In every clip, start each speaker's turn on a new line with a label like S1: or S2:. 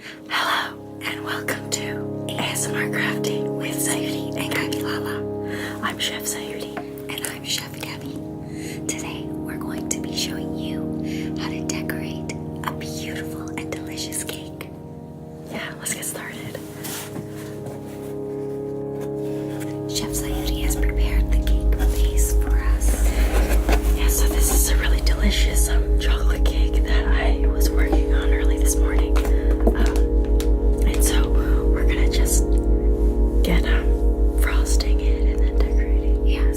S1: Hello and welcome to ASMR Crafting with Sayuri and Gabby Lala. I'm Chef Sayuri
S2: and I'm Chef Gabby. Today we're going to be showing you how to decorate a beautiful and delicious cake.
S1: Yeah, let's get started.
S2: Chef Sayuri has prepared the cake base for us.
S1: Yeah, so this is a really delicious chocolate cake that I was working on early this morning. And so we're gonna just get frosting it and then decorate it.
S2: Yeah,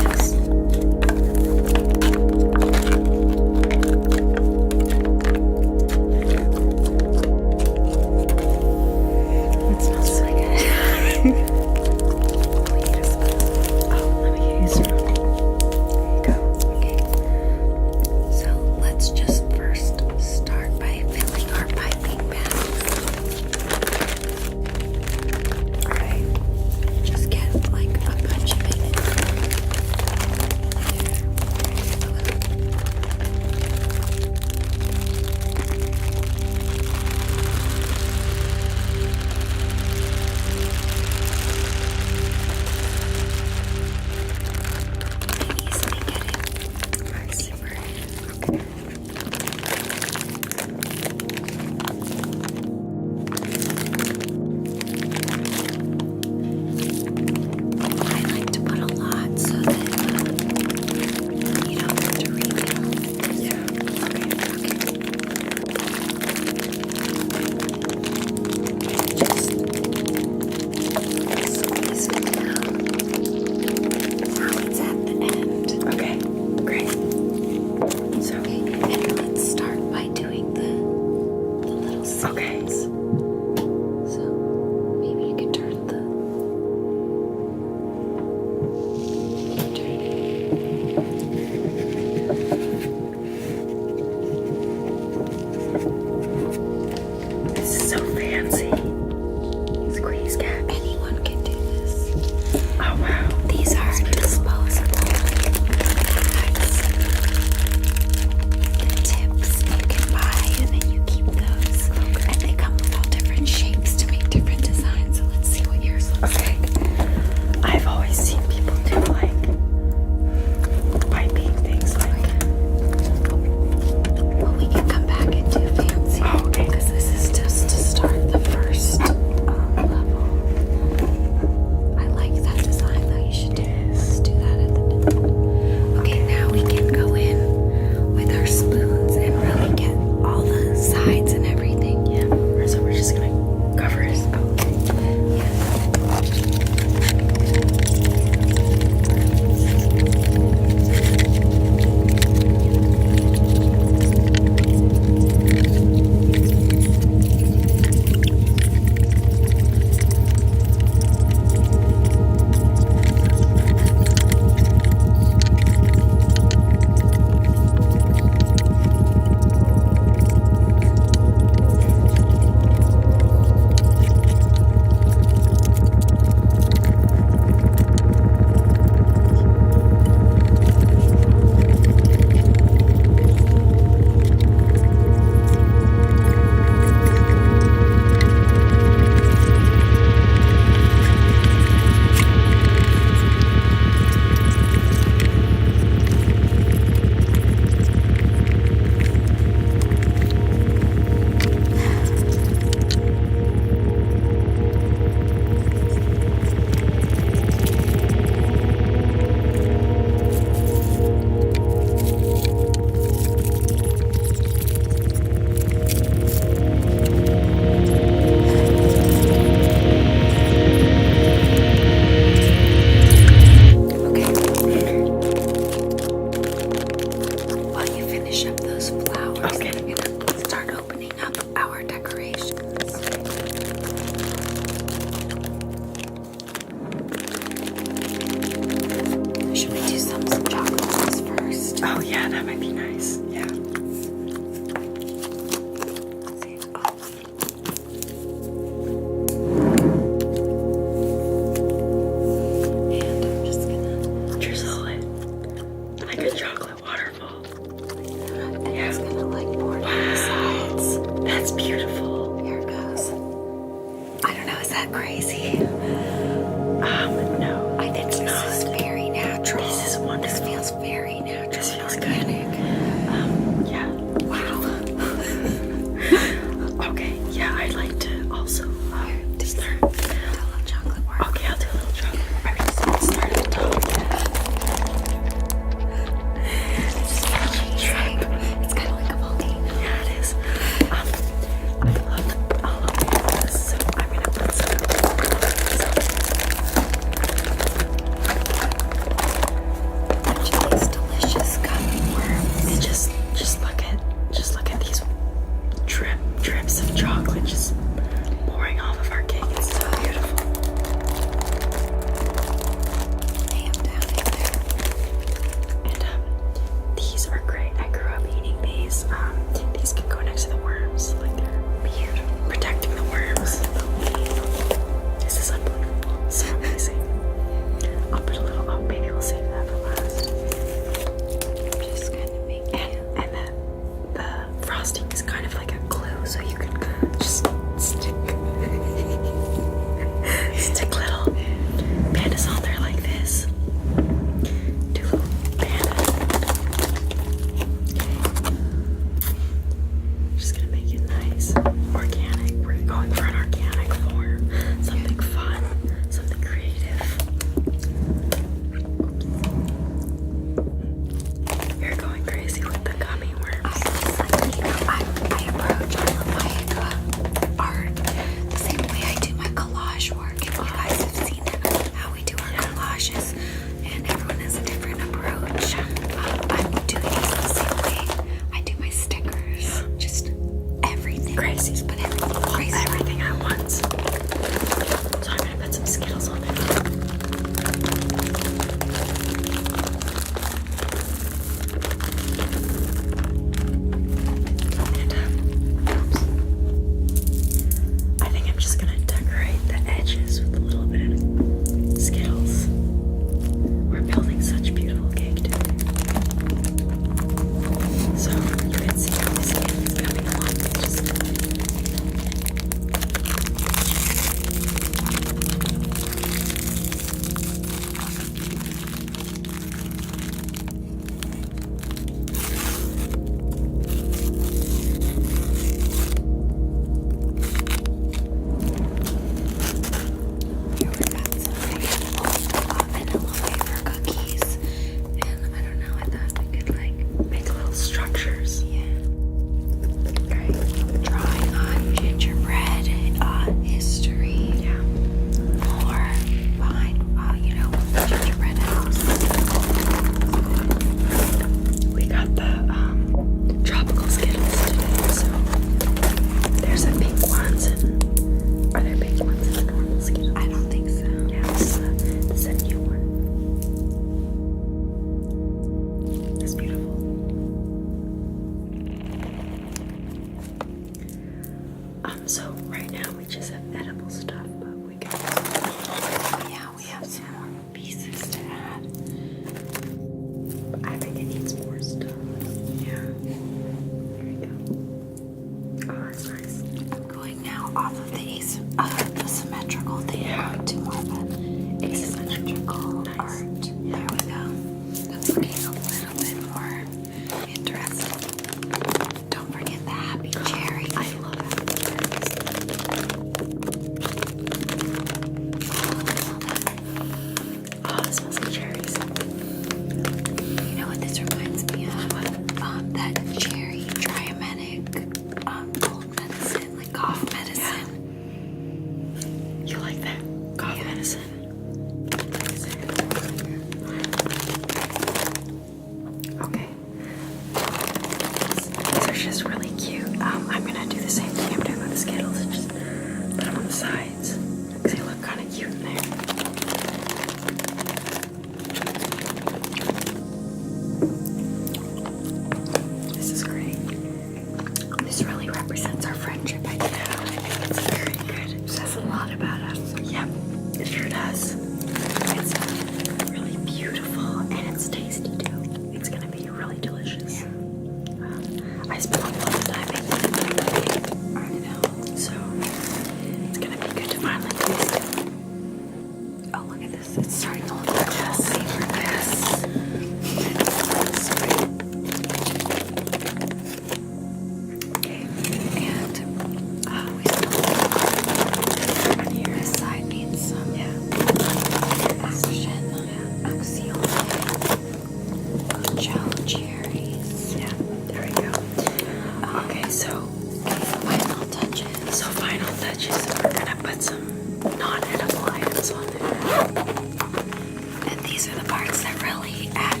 S2: these are the parts that really add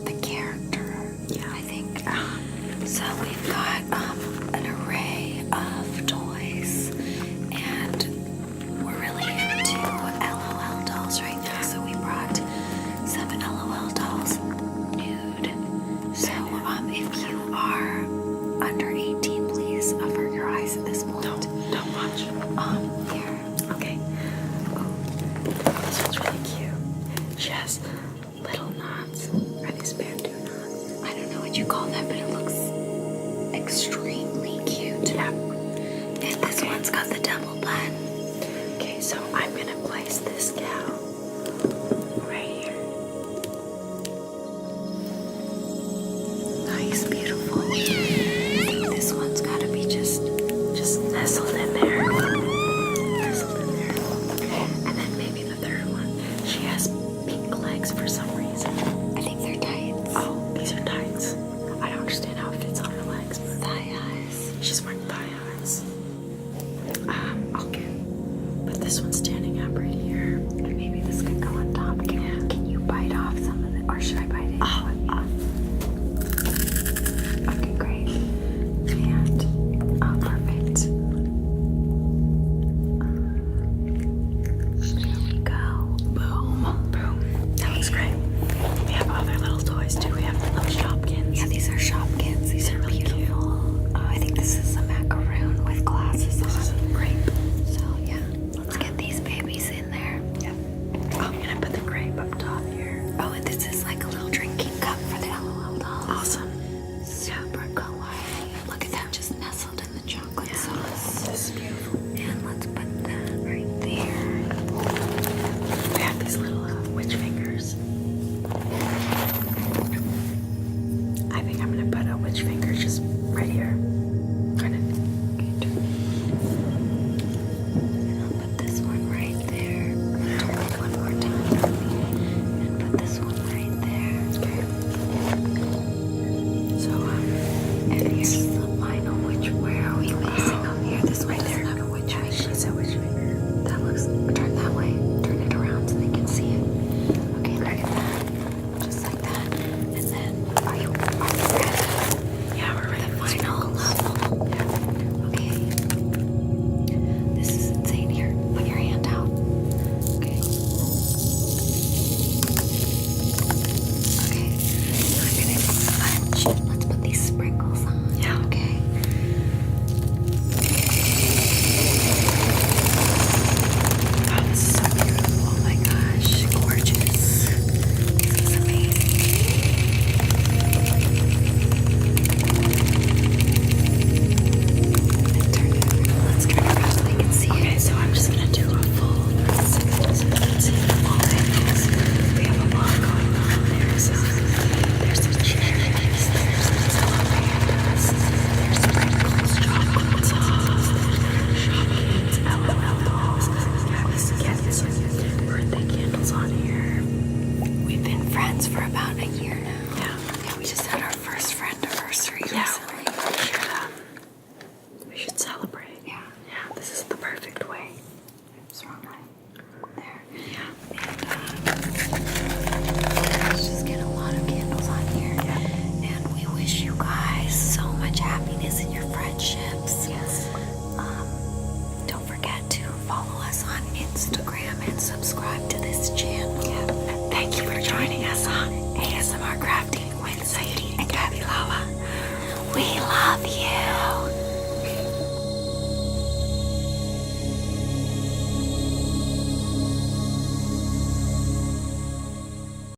S2: the character.
S1: Yeah.
S2: I think. So we've got an array of toys, and we're really into LOL dolls right now. So we brought some LOL dolls nude. So if you are under 18, please avert your eyes at this point.
S1: Don't watch.
S2: Here.
S1: Okay. Oh, this one's really cute. She has little knots. Are these bamboo knots?
S2: I don't know what you call that, but it looks extremely cute.
S1: Yeah.
S2: And this one's got the double blend.
S1: Okay, so I'm gonna place this cow right here.
S2: Nice, beautiful. This one's gotta be just
S1: Nestled in there. Nestled in there. And then maybe the third one. She has pink legs for some reason.
S2: I think they're tights.
S1: Oh, these are tights. I don't understand how it fits on her legs. But
S2: Thigh highs.
S1: she's wearing thigh highs. Okay. Put this one standing up right here.
S2: And maybe this could go on top. Can you bite off some of it? Or should I bite it? Okay, great. And, perfect. There we go.
S1: Boom. Boom. That looks great. We have other little toys too. We have little Shopkins.
S2: Yeah, these are Shopkins. These are
S1: really
S2: beautiful. I think this is a macaroon with glasses
S1: This is
S2: on.
S1: a grape.
S2: So yeah, let's get these babies in there.
S1: Yep. I'm gonna put the grape up top here.
S2: Oh, and this is like a little drinking cup for the LOL dolls.
S1: Awesome.
S2: Super kawaii. Look at that, just nestled in the chocolate sauce.
S1: This is beautiful.
S2: And let's put that right there.
S1: We have these little witch fingers. I think I'm gonna put a witch finger just right here. Kind of.
S2: And I'll put this one right there. Turn it one more time. And put this one right there.
S1: Okay. So
S2: And here's the final witch. Where are we placing them here? This way there. Have a witch finger.
S1: she's a witch finger.
S2: That looks. Turn that way. Turn it around so they can see it. Okay, look at that. Just like that. And then, are you ready?
S1: Yeah, we're ready.
S2: Final level. Okay. This is insane. Here, put your hand out. Okay. Okay. I'm gonna sponge. Let's put these sprinkles on.
S1: Yeah.
S2: Okay.
S1: Oh, this is so beautiful.
S2: Oh my gosh, gorgeous. This is amazing. Let's turn it around so they can see
S1: Okay,
S2: it.
S1: so I'm just gonna do a full 360 so you can see the full angles. We have a lot going on. There's the cherries, there's the Hello Pandas, there's sprinkles, chocolate sauce, there's Shopkins, LOL dolls, Gabby's birthday candles on here.
S2: We've been friends for about a year now.
S1: Yeah.
S2: Yeah, we just had our first friend anniversary recently.
S1: We should celebrate.
S2: Yeah.
S1: Yeah, this is the perfect way.
S2: It's wrong way. There.
S1: Yeah.
S2: Let's just get a lot of candles on here. And we wish you guys so much happiness in your friendships.
S1: Yes.
S2: Don't forget to follow us on Instagram and subscribe to this channel.
S1: Thank you for joining us on ASMR Crafting with Sayuri and Gabby.
S2: We love you.